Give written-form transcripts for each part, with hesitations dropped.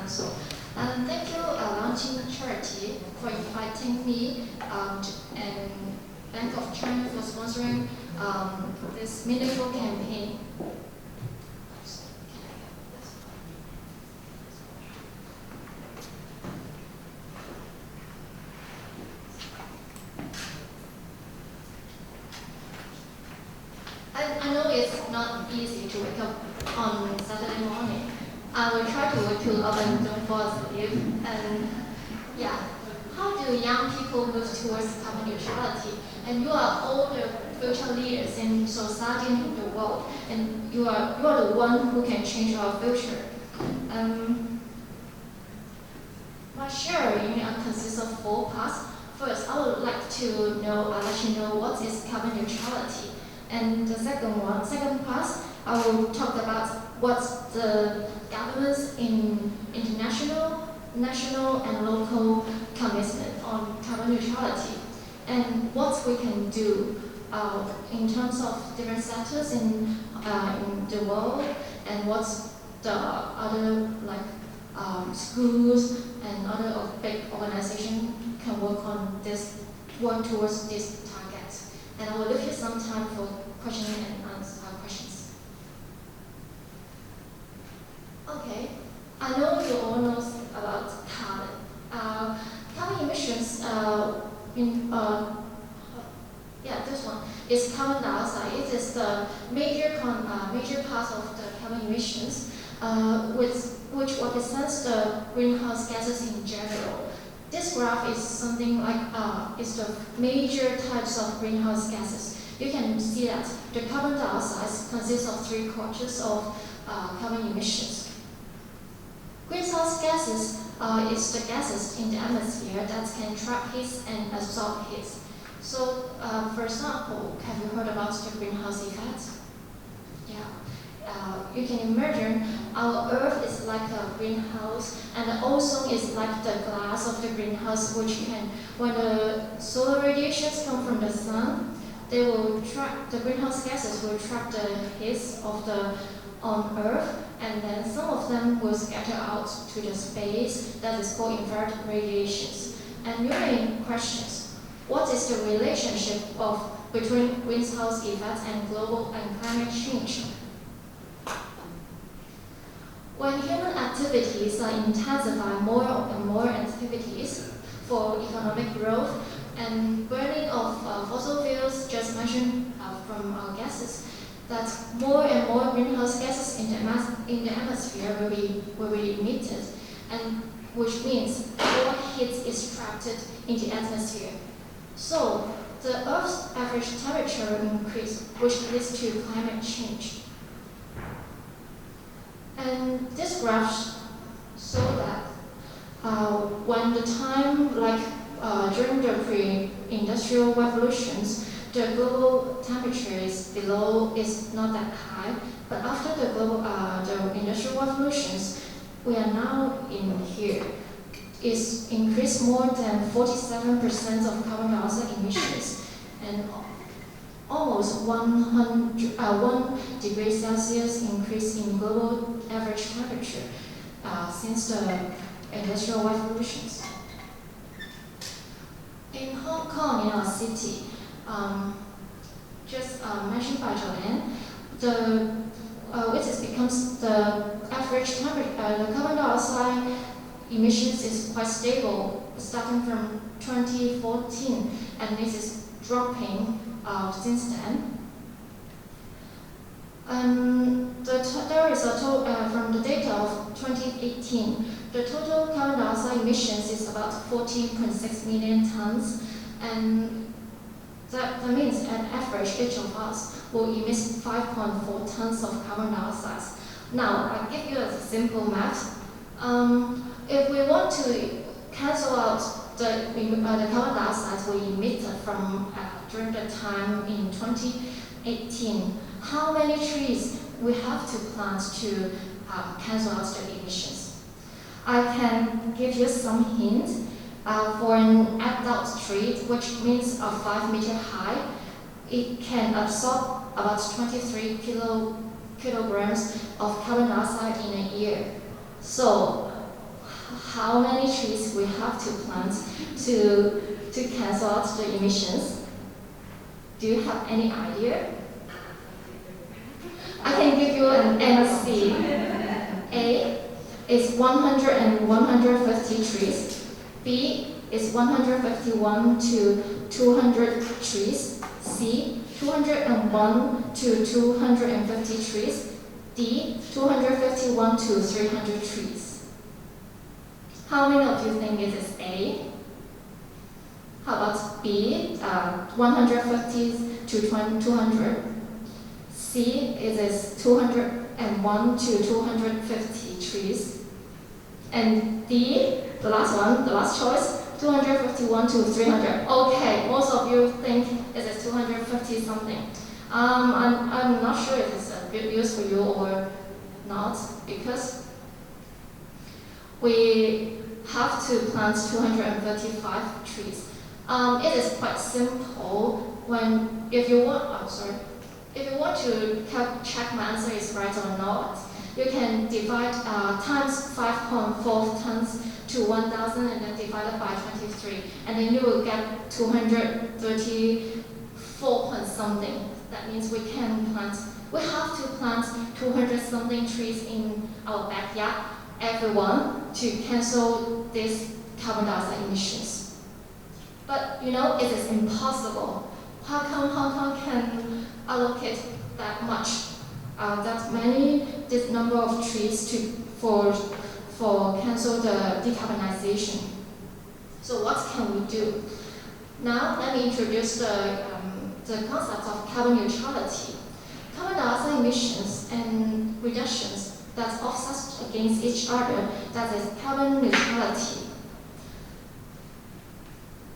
Council. And thank you, Launching Charity, for inviting me and Bank of China for sponsoring this meaningful campaign. I know it's not easy to wake up on Saturday morning. I will try to wake you up and don't fall asleep. And yeah, how do young people move towards carbon neutrality? And you are all the future leaders in society and the world, and you are the one who can change our future. My sharing consists of 4 parts. First, I would like to let you know what is carbon neutrality. And the second part, I will talk about what the governments in international, national, and local commitment on carbon neutrality, and what we can do in terms of different sectors in the world, and what the other schools and other big organizations can work towards this target. And I will leave you some time for questions and questions. Okay, I know you all know about carbon. Carbon emissions, this one is carbon dioxide. It is the major part of the carbon emissions, which represents the greenhouse gases in general. This graph is something like is the major types of greenhouse gases. You can see that the carbon dioxide consists of 3/4 of carbon emissions. Greenhouse gases is the gases in the atmosphere that can trap heat and absorb heat. So, for example, have you heard about the greenhouse effect? Yeah. You can imagine our Earth is like a greenhouse, and the ozone is like the glass of the greenhouse, which can, when the solar radiations come from the sun, the greenhouse gases will trap the heat on Earth, and then some of them will scatter out to the space that is called infrared radiations. And you may question, what is the relationship between greenhouse effects and global and climate change? When human activities intensify more and more activities for economic growth and burning of fossil fuels, just mentioned from our gases, that more and more greenhouse gases in the atmosphere will be emitted, and which means more heat is trapped in the atmosphere. So the Earth's average temperature increase, which leads to climate change. And this graph shows that when the time, during the pre-industrial revolutions, the global temperature is not that high. But after the industrial revolutions, we are now in here. It's increased more than 47% of carbon dioxide emissions, and almost 1 degree Celsius increase in global average temperature since the industrial revolutions. In Hong Kong, in our city, just mentioned by Joanne, which becomes the average temperature, the carbon dioxide emissions is quite stable starting from 2014, and this is dropping since then. There is from the data of 2018, the total carbon dioxide emissions is about 14.6 million tons, and that means on average each of us will emit 5.4 tons of carbon dioxide. Now, I'll give you a simple math. If we want to cancel out the carbon dioxide we emitted from during the time in 2018, how many trees we have to plant to cancel out the emissions? I can give you some hints. For an adult tree, which means 5 meter high, it can absorb about 23 kilograms of carbon dioxide in a year. So how many trees we have to plant to cancel out the emissions? Do you have any idea? I can give you an MC. A is 100 and 150 trees. B is 151 to 200 trees. C, 201 to 250 trees. D, 251 to 300 trees. How many of you think it is A? How about B, 150 to 200? C, it is 201 to 250 trees. And D, the last choice, 251 to 300. Okay, most of you think it is 250 something. I'm not sure if it's a good news for you or not, because we have to plant 235 trees. It is quite simple if you want to check my answer is right or not. You can divide times 5.4 tons to 1,000 and then divide it by 23, and then you will get 234 point something. That means we have to plant 200 something trees in our backyard, everyone, to cancel these carbon dioxide emissions. But it is impossible. How come can allocate that much, this number of trees for cancel the decarbonization? So what can we do? Now let me introduce the concept of carbon neutrality. Carbon dioxide emissions and reductions that offset against each other, that is carbon neutrality.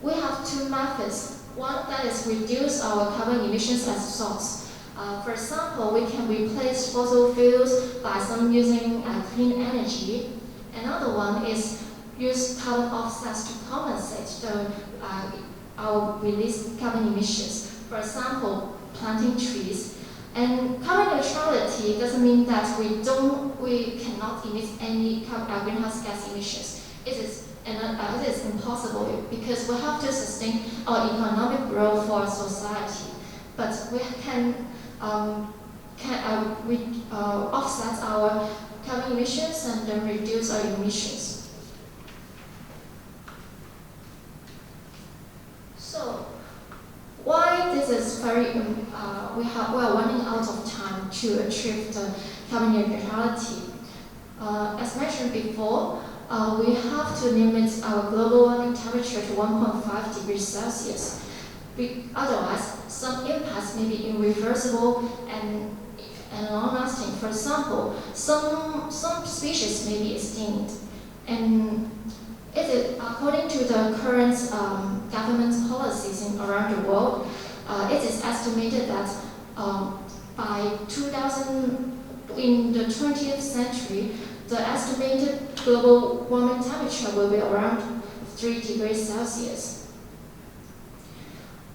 We have two methods. One that is reduce our carbon emissions as a source. For example, we can replace fossil fuels by using clean energy. Another one is use carbon offsets to compensate our released carbon emissions. For example, planting trees. And carbon neutrality doesn't mean that we cannot emit any greenhouse gas emissions. It is impossible because we have to sustain our economic growth for society. But we can offset our carbon emissions and then reduce our emissions. So, why this is very we are running out of time to achieve the carbon neutrality. As mentioned before, we have to limit our global warming temperature to 1.5 degrees Celsius. Otherwise, some impacts may be irreversible and long-lasting. For example, some species may be extinct. And it is, according to the current government policies around the world, it is estimated that by 2000, in the 20th century, the estimated global warming temperature will be around 3 degrees Celsius.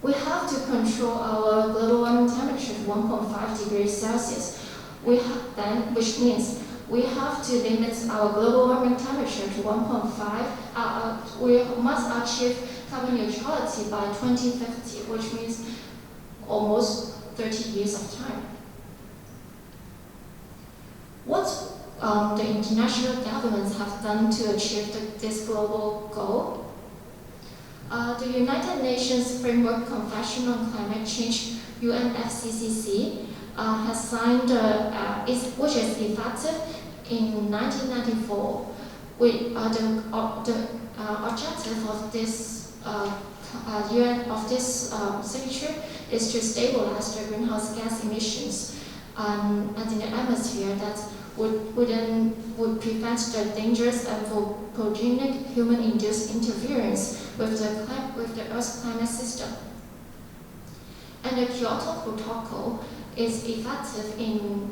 We have to control our global warming temperature to 1.5 degrees Celsius, which means we have to limit our global warming temperature to 1.5. We must achieve carbon neutrality by 2050, which means almost 30 years of time. What the international governments have done to achieve this global goal? The United Nations Framework Convention on Climate Change, UNFCCC, has signed, which is effective in 1994. The objective of this signature is to stabilize the greenhouse gas emissions and in the atmosphere that would prevent the dangerous and pathogenic human-induced interference with the Earth's climate system. And the Kyoto Protocol is effective in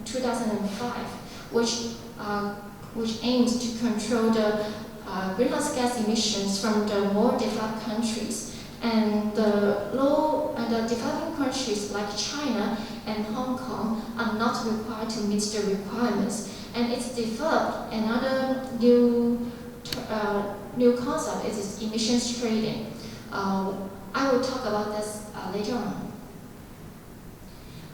2005, which aims to control the greenhouse gas emissions from the more developed countries. And the developing countries like China and Hong Kong are not required to meet the requirements. and it's developed another new concept. It is emissions trading. I will talk about this later on.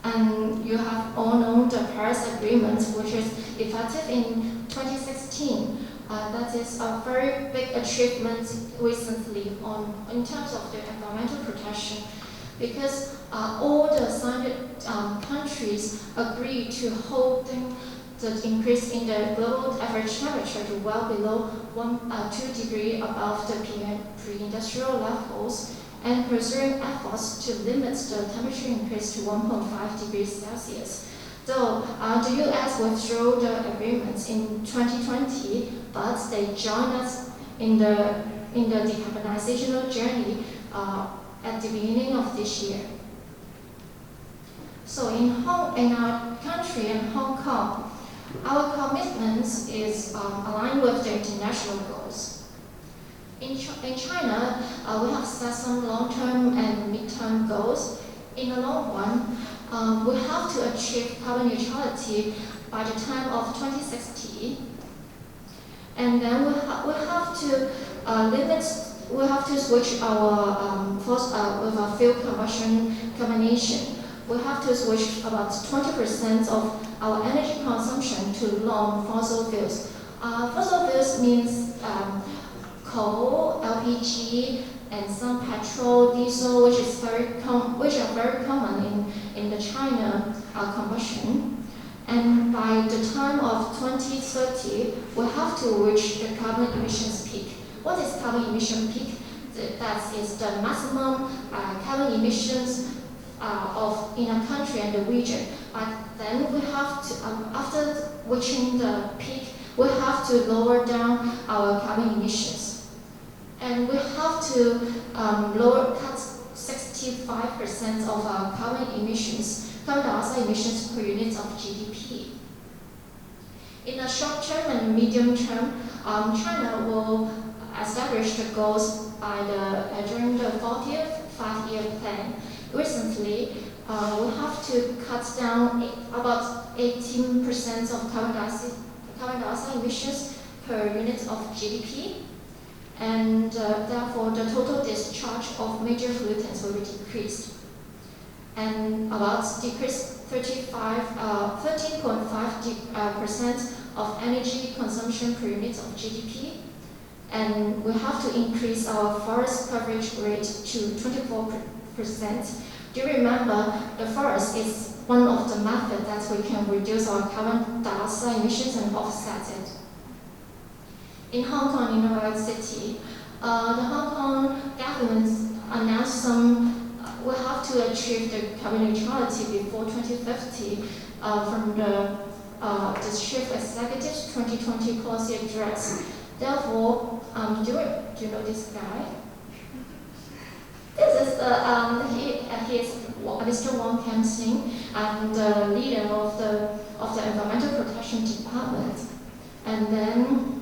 And you have all known the Paris Agreement, which is effective in 2016. That is a very big achievement recently in terms of the environmental protection, because all the signed countries agree to holding the increase in the global average temperature to well below 2 degrees above the pre-industrial levels, and pursuing efforts to limit the temperature increase to 1.5 degrees Celsius. So the US withdrew the agreements in 2020, but they joined us in the decarbonization journey at the beginning of this year. So in our country, in Hong Kong, our commitment is aligned with the international goals. In China, we have set some long-term and mid-term goals. In the long run, we have to achieve carbon neutrality by the time of 2060, and then we have to switch our with a fuel combustion combination. We have to switch about 20% of our energy consumption to non-fossil fuels. Fossil fuels means coal, LPG, and some petrol, diesel, which are very common in the China combustion. And by the time of 2030, we have to reach the carbon emissions peak. What is carbon emission peak? That is the maximum carbon emissions in a country and a region. But then we have to, after reaching the peak, we have to lower down our carbon emissions. And we have to cut 65% of our carbon dioxide emissions per unit of GDP. In the short term and medium term, China will establish the goals during the 40th five-year plan. Recently, we have to cut down about 18% of carbon dioxide emissions per unit of GDP. And therefore the total discharge of major pollutants will be decreased, and about decrease 13.5% of energy consumption per unit of GDP, and we have to increase our forest coverage rate to 24%. Do you remember the forest is one of the methods that we can reduce our carbon dioxide emissions and offset it. In Hong Kong, in our city, the Hong Kong government announced we have to achieve the carbon neutrality before 2050 from the Chief Executive's 2020 policy address. Therefore, do you know this guy? This is he is Mr. Wong Kam Sing, and the leader of the Environmental Protection Department. And then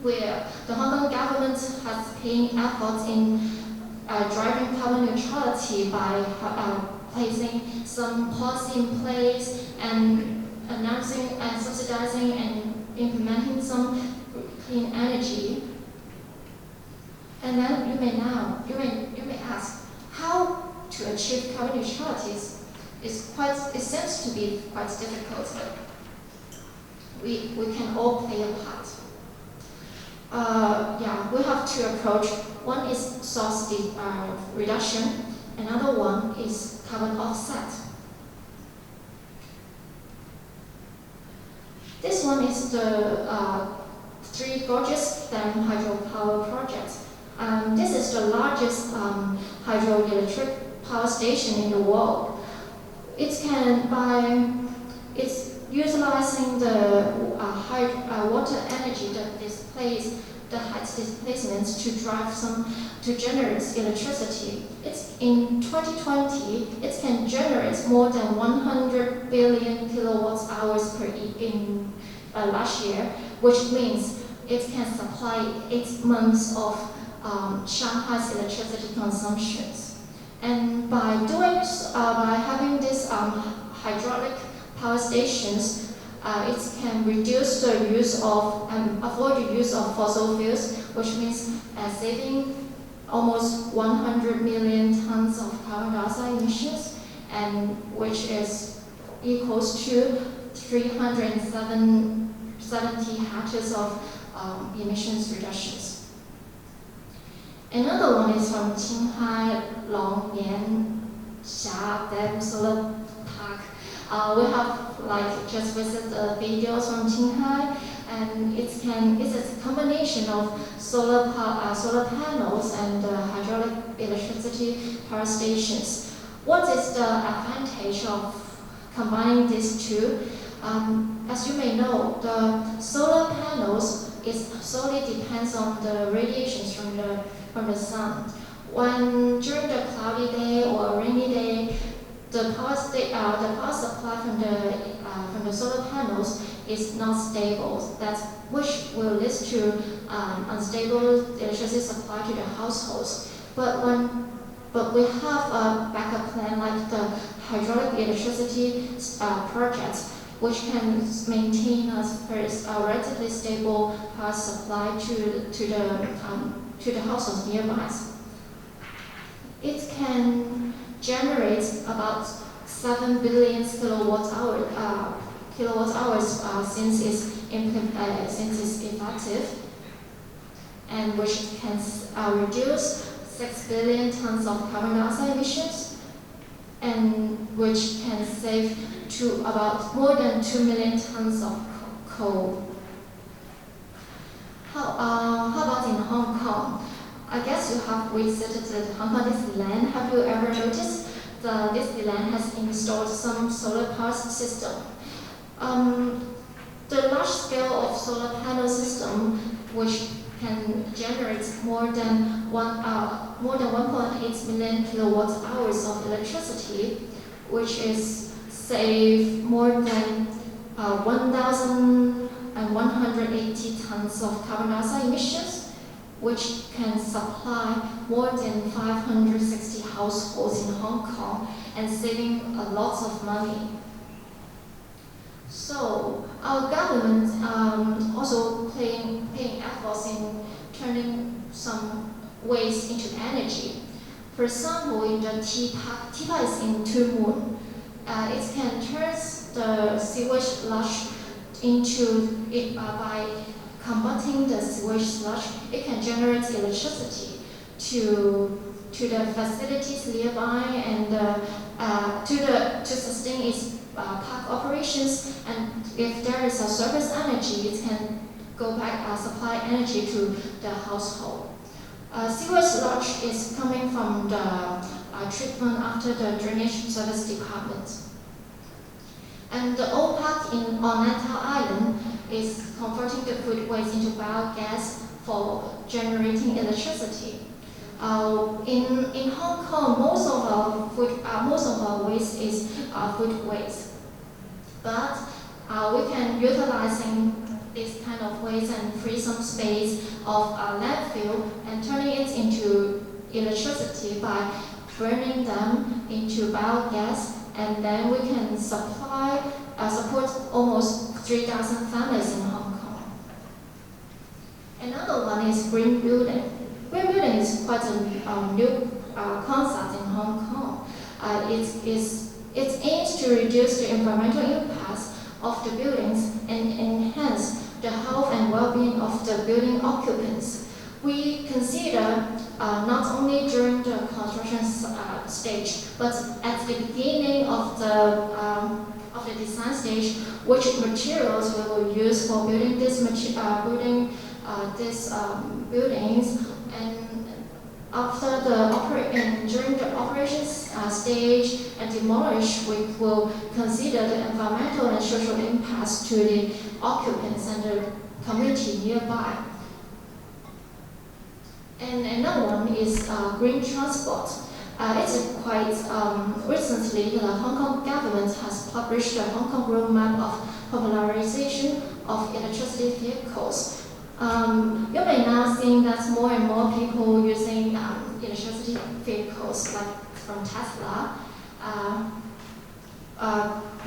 the Hong Kong government has paying efforts in driving carbon neutrality by placing some policy in place and announcing and subsidizing and implementing some clean energy. And then you may ask, how to achieve carbon neutrality it seems to be quite difficult, but we can all play a part. We have two approaches. One is source reduction, another one is carbon offset. This one is the Three Gorges Dam hydropower project. This is the largest hydroelectric power station in the world. It's utilizing the water energy that displays the height displacements to generate electricity. In 2020, it can generate more than 100 billion kilowatt hours in last year, which means it can supply 8 months of Shanghai's electricity consumptions. And by having these hydraulic power stations, it can reduce the use of avoid the use of fossil fuels, which means saving almost 100 million tons of carbon dioxide emissions, and which is equals to 370 hectares of emissions reductions. Another one is from Qinghai Longyan Dam Solar Park. We have just visited the videos from Qinghai, and it's a combination of solar panels and hydraulic electricity power stations. What is the advantage of combining these two? As you may know, the solar panels solely depends on the radiations from the sun. When during the cloudy day or rainy day, the power supply from the solar panels is not stable. Which will lead to unstable electricity supply to the households. But we have a backup plan like the hydraulic electricity project, which can maintain a relatively stable power supply to the households nearby. It can generate about 7 billion kilowatt hours since it's effective, and which can reduce 6 billion tons of carbon dioxide emissions, and which can save to about more than 2 million tons of coal. How about in Hong Kong? I guess you have visited the Hong Kong Disneyland. Have you ever noticed the Disneyland has installed some solar power system? The large scale of solar panel system, which can generate more than 1.8 million kilowatt hours of electricity, which is save more than 1,180 tons of carbon dioxide emissions, which can supply more than 560 households in Hong Kong and saving a lot of money. So our government also paying efforts in turning some waste into energy. For example, in the tea park is in Two Moon. It can turn the sewage sludge into by combusting the sewage sludge. It can generate electricity to the facilities nearby and to sustain its park operations. And if there is a surplus energy, it can go back supply energy to the household. Sewage sludge is coming from the treatment after the drainage service department. And the old park on Natal Island is converting the food waste into biogas for generating electricity. In Hong Kong, most of our waste is food waste, but we can utilizing this kind of waste and free some space of landfill and turning it into electricity by burning them into biogas, and then we can support almost 3,000 families in Hong Kong. Another one is green building. Green building is quite a new concept in Hong Kong. It aims to reduce the environmental impacts of the buildings and enhance the health and well-being of the building occupants. We consider not only during the construction stage, but at the beginning of the design stage, which materials we will use for building these buildings, and during the operations stage and demolish, we will consider the environmental and social impacts to the occupants and the community nearby. And another one is green transport. It's quite recently the Hong Kong government has published the Hong Kong roadmap of popularization of electricity vehicles. You may now see that more and more people using electricity vehicles, like from Tesla.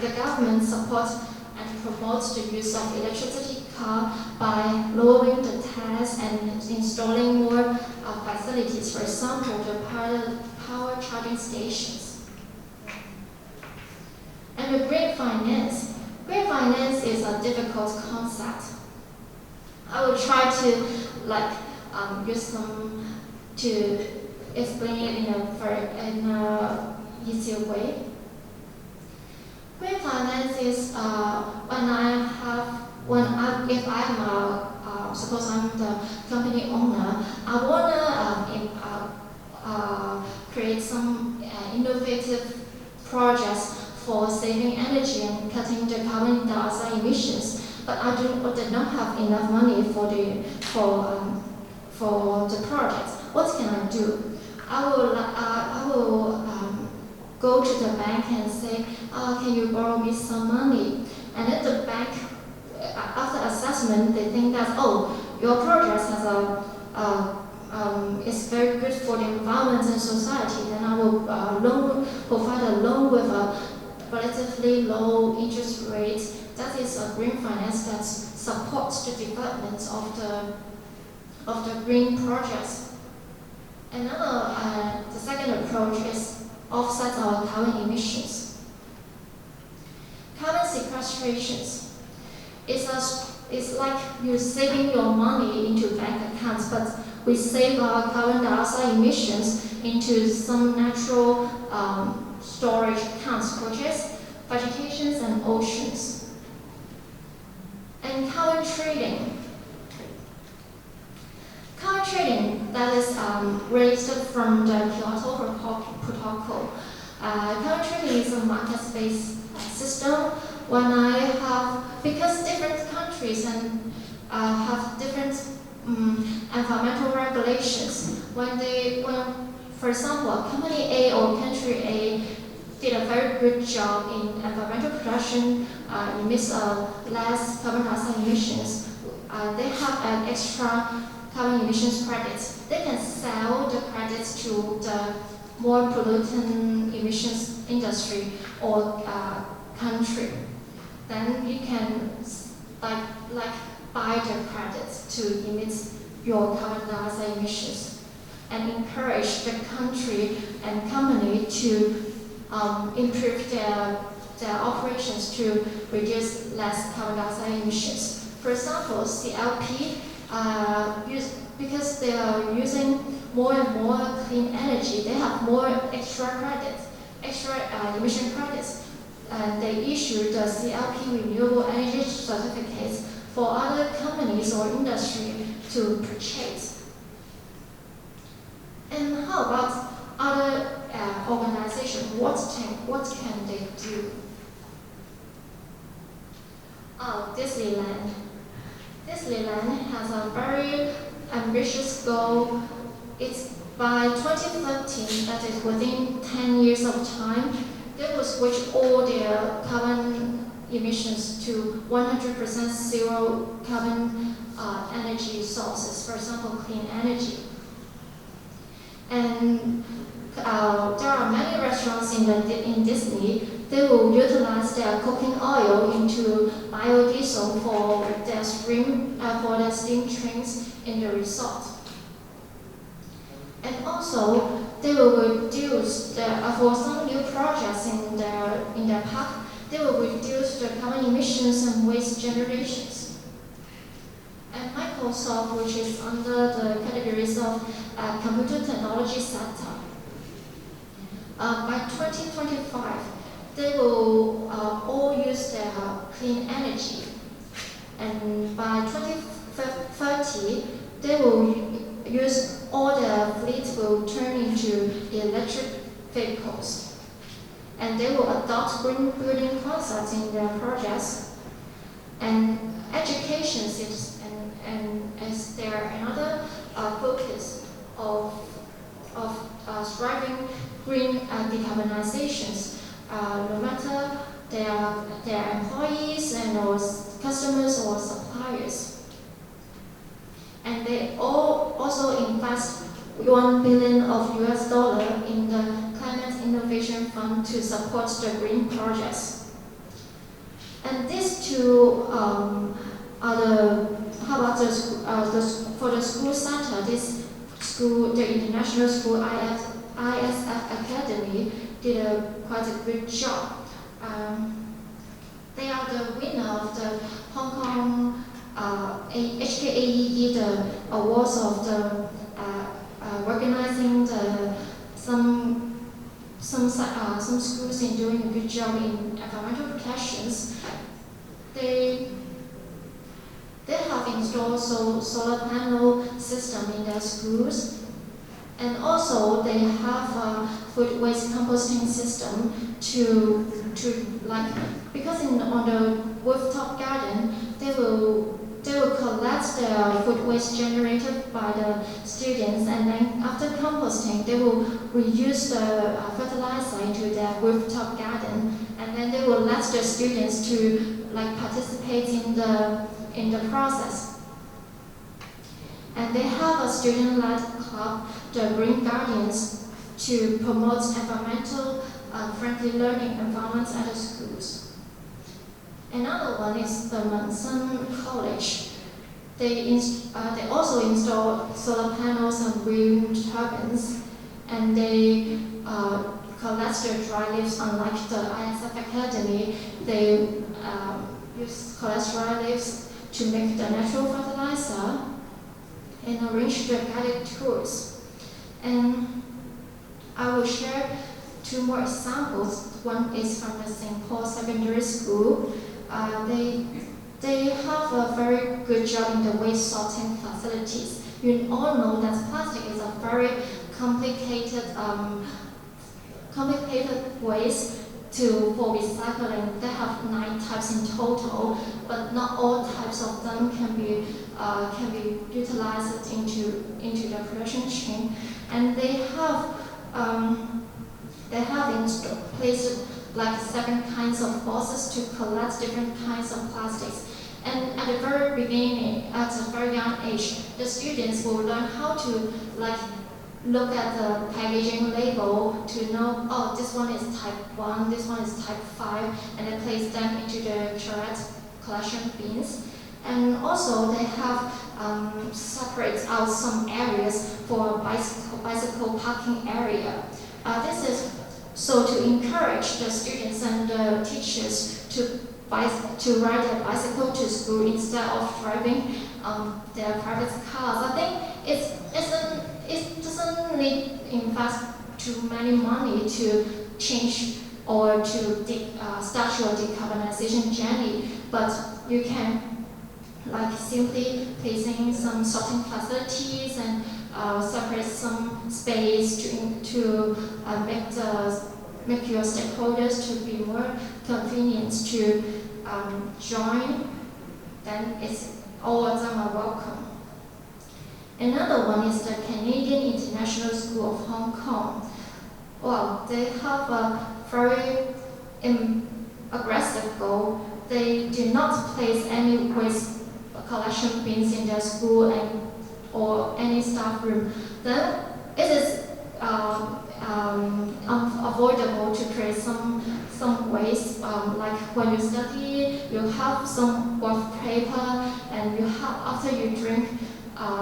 The government supports and promotes the use of electricity car by lowering the tax and installing more facilities, for example, the power charging stations. And the green finance. Green finance is a difficult concept. I will try to use some to explain it in a easier way. Green finance is if I'm suppose I'm the company owner, I wanna create some innovative projects for saving energy and cutting the carbon dioxide emissions. But I do not have enough money for the project. What can I do? I will go to the bank and say, can you borrow me some money? And then the bank, after assessment, they think that, your project has is very good for the environment and society. Then I will provide a loan with a relatively low interest rate. That is a green finance that supports the development of the green projects. The second approach is offset our carbon emissions. Carbon sequestrations is like you're saving your money into bank accounts, but we save our carbon dioxide emissions into some natural storage accounts, such as vegetations and oceans. And carbon trading. Carbon trading, that is raised from the Kyoto Protocol. Carbon trading is a market-based system. Because different countries have different environmental regulations. For example, company A or country A did a very good job in environmental production, emits less carbon dioxide emissions. They have an extra carbon emissions credits. They can sell the credits to the more pollutant emissions industry or country. Then you can buy the credits to emit your carbon dioxide emissions and encourage the country and company to improve their operations to reduce less carbon dioxide emissions. For example, CLP, because they are using more and more clean energy, they have more extra emission credits. They issue the CLP renewable energy certificates for other companies or industry to purchase. And how about other organizations? What can they do? Disneyland. Disneyland has a very ambitious goal. It's by 2013, that is within 10 years of time, they will switch all their carbon emissions to 100% zero carbon energy sources, for example, clean energy. And there are many restaurants in Disney. They will utilize their cooking oil into biodiesel for their steam trains in the resort. And also, they will reduce for some new projects in their park. They will reduce the carbon emissions and waste generations. And Microsoft, which is under the categories of computer technology sector, by 2025, they will all use their clean energy. And by 2030, they will use all their fleets will turn into electric vehicles. And they will adopt green building concepts in their projects. And education is their another focus of striving green decarbonizations. No matter their employees and or customers or suppliers. And they all also invest $1 billion in the Climate Innovation Fund to support the green projects. And these two are the, how about for the school center, this school, the international school ISF Academy did quite a good job. They are the winner of the Hong Kong HKAEE, the awards of the organizing some schools in doing a good job in environmental protections. They have installed solar panel system in their schools, and also they have a food waste composting system to like, because on the rooftop garden they will collect the food waste generated by the students, and then after composting they will reuse the fertilizer into their rooftop garden, and then they will let the students to like participate in the process. And they have a student-led club, the Green Guardians, to promote environmental friendly learning environments at the schools. Another one is the Manson College. They also install solar panels and wind turbines, and they collect the dry leaves. Unlike the ISF Academy, they collect dry leaves to make the natural fertilizer and arrange the guided tours. And I will share two more examples. One is from the St. Paul Secondary School. They have a very good job in the waste sorting facilities. You all know that plastic is a very complicated waste for recycling. They have 9 types in total, but not all types of them can be utilized into the production chain. And they have placed like 7 kinds of boxes to collect different kinds of plastics. And at the very beginning, at a very young age, the students will learn how to like look at the packaging label to know, oh, this one is type 1, this one is type 5, and then place them into the correct collection bins. And also they have separate out some areas for bicycle parking area. This is so to encourage the students and the teachers to ride their bicycle to school instead of driving their private cars. I think it doesn't need invest too many money to change or to start your decarbonization journey, but you can like simply placing some sorting facilities and separate some space to make your stakeholders to be more convenient to join. Then all of them are welcome. Another one is the Canadian International School of Hong Kong. Well, they have a very aggressive goal. They do not place any waste collection bins in their school or any staff room. Then it is unavoidable to create some waste. Like when you study, you have some work paper, and after you drink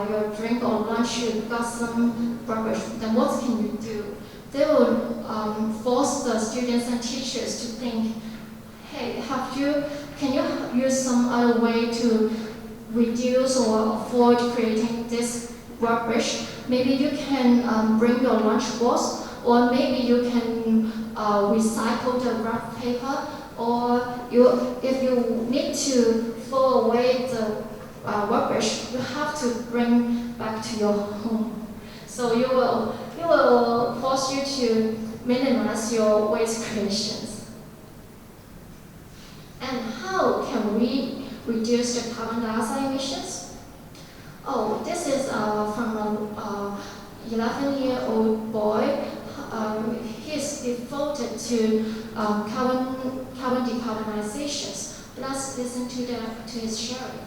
your drink or lunch, you got some rubbish. Then what can you do? They will force the students and teachers to think, hey, can you use some other way to reduce or avoid creating this rubbish? Maybe you can bring your lunch box, or maybe you can recycle the graph paper, or if you need to throw away the rubbish, you have to bring back to your home. So it will force you to minimize your waste creations. And how can we reduce the carbon dioxide emissions? Oh, this is from an 11-year-old boy. He's devoted to carbon decarbonizations. Let's listen to his sharing.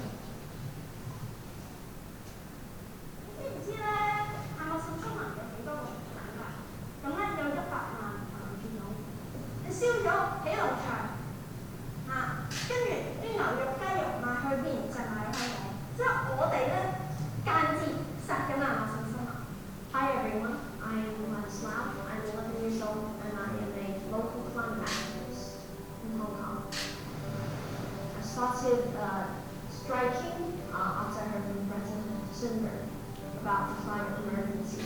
started striking after her President Thunberg about the climate emergency.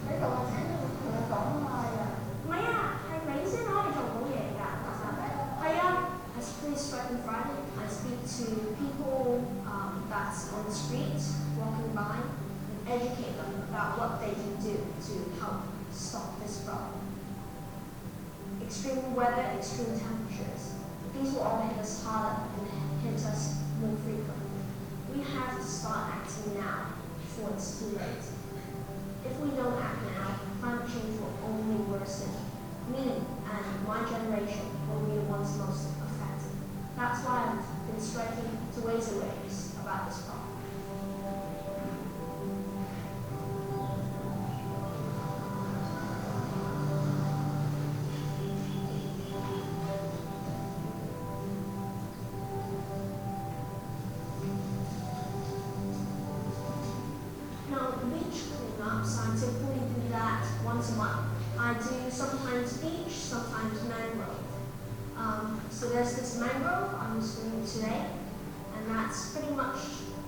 你同我請你同佢講下呀？唔係啊，係你先可以做到嘢㗎，其實係啊。I speak striking Friday. I speak to people that's on the street, walking by, and educate them about what they can do to help stop this problem. Extreme weather, extreme temperatures. These will all hit us harder and hit us more frequently. We have to start acting now before it's too late. If we don't act now, climate change will only worsen. Me and my generation will be the ones most affected. That's why I've been striking to raise awareness about this problem. Now, beach cleanups, I typically do that once a month. I do sometimes beach, sometimes mangrove. So there's this mangrove I'm just doing today, and that's pretty much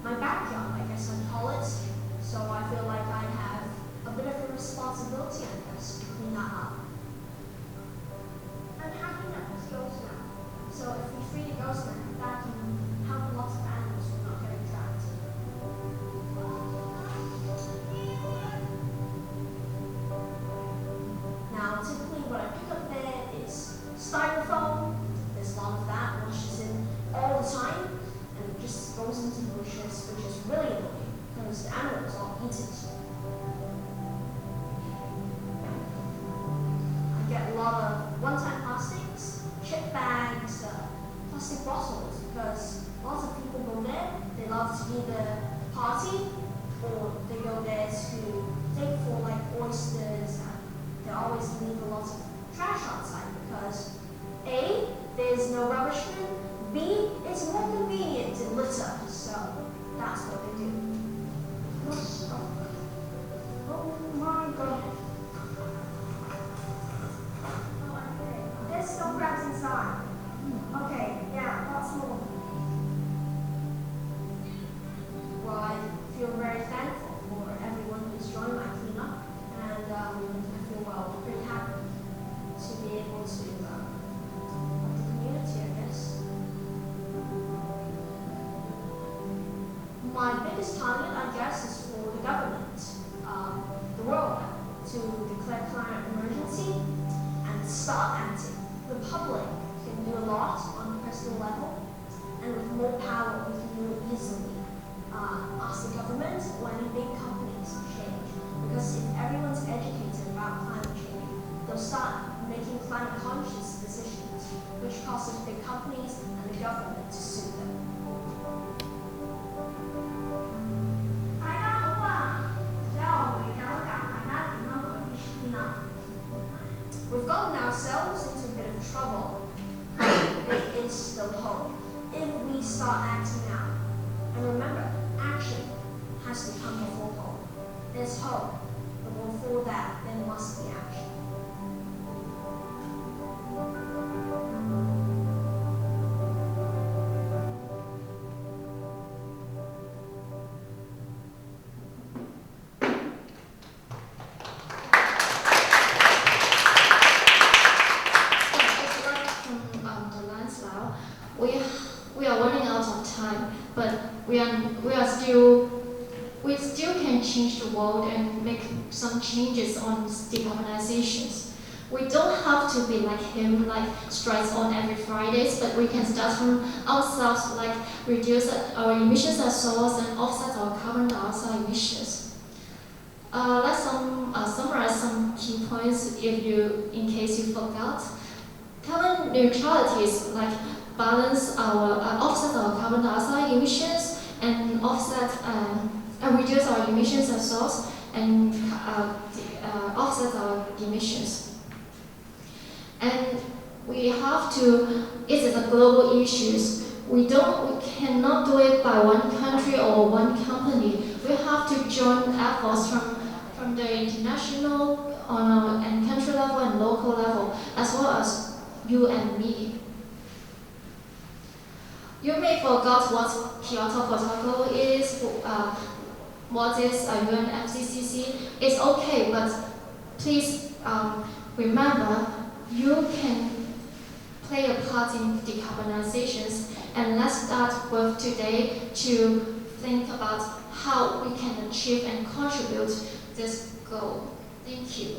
my backyard, I guess I'd call it. So I feel like I have a bit of a responsibility, I guess, to clean that up. And how can that skills now? So if we free the ghost man, that can help lots of animals from not getting trapped. Now, typically what I pick up there is styrofoam. There's a lot of that, washes in all the time, and it just goes into the bushes, which is really annoying because the animals all eat it. I get a lot of one-time plastics, chip bags, plastic bottles, because lots of people go there. They love to either party or they go there to dig for like oysters, and they always leave a lot of trash outside because A, there's no rubbish bin, B, it's more convenient to litter, so that's what they do. Oh my god. There's still crabs inside. Okay, yeah, lots more. Well, I feel very thankful for everyone who's joined my cleanup, and I feel pretty happy to be able to help the community, I guess. My biggest target, I guess, is for the government, the world, to declare climate emergency and start acting. The public can do a lot on a personal level, and with more power, we can more easily ask the government or any big companies to change. Because if everyone's educated about climate change, they'll start making climate conscious decisions, which causes big companies and the government to sue them. We've gotten ourselves into a bit of trouble, but there is still hope if we start acting now. And remember, action has to come before hope. There's hope, but before that, there must be action. We are running out of time, but we still can change the world and make some changes on decarbonizations. We don't have to be like him, like strikes on every Fridays, but we can start from ourselves, like reduce our emissions as source and offset our carbon dioxide emissions. Let's summarize some key points in case you forgot. Carbon neutrality is like offset our carbon dioxide emissions and reduce our emissions as source and offset our emissions. And we have to. It is a global issue. We cannot do it by one country or one company. We have to join efforts from the international and country level and local level, as well as you and me. You may forget what Kyoto Protocol is, what is UNFCCC. It's okay, but please remember you can play a part in decarbonization, and let's start with today to think about how we can achieve and contribute this goal. Thank you.